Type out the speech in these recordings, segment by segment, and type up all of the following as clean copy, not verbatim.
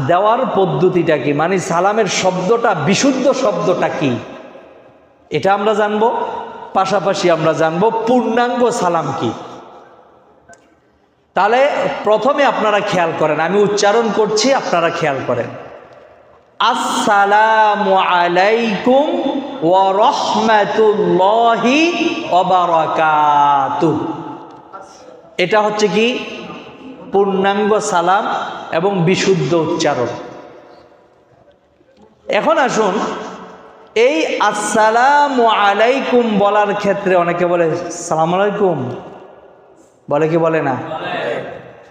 দেওয়ার পদ্ধতিটা কি, মানে সালামের শব্দটা, বিশুদ্ধ শব্দটা কি, এটা আমরা জানবো। পাশাপাশি আমরা জানবো পূর্ণাঙ্গ সালাম কি। তাহলে প্রথমে আপনারা খেয়াল করেন, আমি উচ্চারণ করছি, আপনারা খেয়াল করেন। আসসালামু আলাইকুম ওয়া রাহমাতুল্লাহি ওয়া বারাকাতুহু। এটা হচ্ছে কি পূর্ণাঙ্গ সালাম এবং বিশুদ্ধ উচ্চারণ। এখন আসুন, এই আসসালামু আলাইকুম বলার ক্ষেত্রে অনেকে বলে সালামু আলাইকুম, বলে কি বলে না?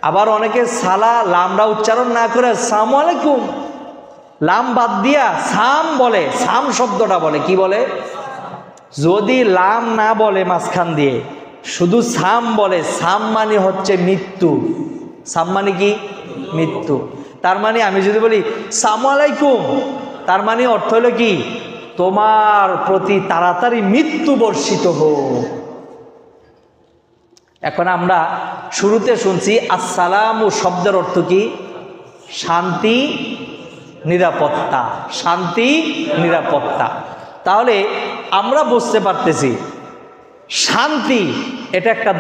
আবার অনেকে লামটা উচ্চারণ না করে আসসালামু আলাইকুম লাম বাদ দিয়া সাম বলে, সাম শব্দটা বলে, কি বলে? যদি লাম না বলে মাঝখান দিয়ে, শুধু সাম বলে, সাম মানে হচ্ছে মৃত্যু। সাম মানে কি? মৃত্যু। তার মানে আমি যদি বলি সালামু আলাইকুম, তার মানে অর্থ হলো কি, তোমার প্রতি তাড়াতাড়ি মৃত্যু বর্ষিত হোক। এখন আমরা শুরুতে শুনছি আসসালামু শব্দের অর্থ কি? শান্তি, নিরাপত্তা। শান্তি, নিরাপত্তা। তাহলে আমরা বুঝতে পারতেছি শান্তি এটা একটা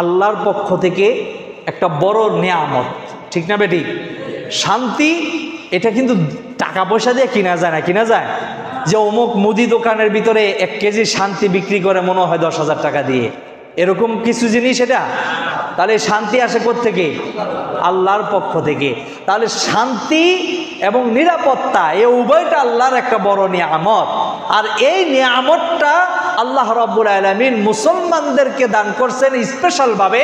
আল্লাহর পক্ষ থেকে একটা বড় নিয়ামত, ঠিক না বেঠিক? শান্তি এটা কিন্তু টাকা পয়সা দিয়ে কিনা যায় না, কিনা যায়? যে অমুক মুদি দোকানের ভিতরে 1 কেজি শান্তি বিক্রি করে মনে হয় 10,000 টাকা দিয়ে, এরকম কিছু জিনিস এটা। তাহলে শান্তি আসে কোত্থেকে? আল্লাহর পক্ষ থেকে। তাহলে শান্তি এবং নিরাপত্তা এই উভয়টা আল্লাহর একটা বড় নিয়ামত। আর এই নিয়ামতটা আল্লাহ রাব্বুল আলামিন মুসলমানদেরকে দান করছেন স্পেশাল ভাবে,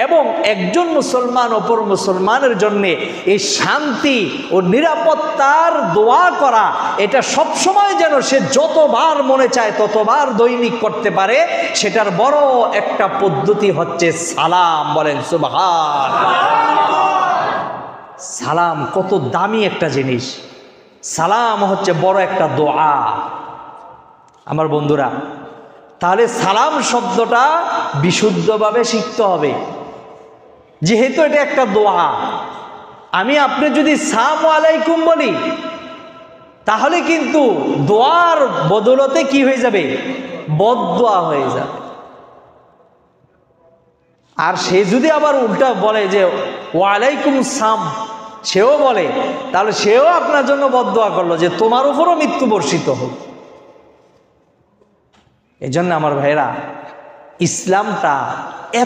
এবং একজন মুসলমান অপর মুসলমানের জন্য এই শান্তি ও নিরাপত্তার দোয়া করা, এটা সবসময় যেন সে যতবার মনে চায় ততবার দৈনিক করতে পারে, সেটার বড় একটা পদ্ধতি হচ্ছে সালাম। বলেন সুবহানাল্লাহ। সালাম কত দামি একটা জিনিস। সালাম হচ্ছে বড় একটা দোয়া আমার বন্ধুরা। তাহলে সালাম শব্দটা বিশুদ্ধভাবে শিখতে হবে, যেহেতু এটা একটা দোয়া। আমি আপনি যদি সালামু আলাইকুম বলি, তাহলে কিন্তু দোয়ার বদলতে কি হয়ে যাবে? বদদোয়া হয়ে যাবে। আর সে যদি আবার উল্টা বলে যে ওয়ালাইকুম সাম, সেও বলে, তাহলে সেও আপনার জন্য বদদোয়া করলো যে তোমার উপরও মৃত্যু বর্ষিত হোক। এই জন্য আমার ভাইরা, ইসলামটা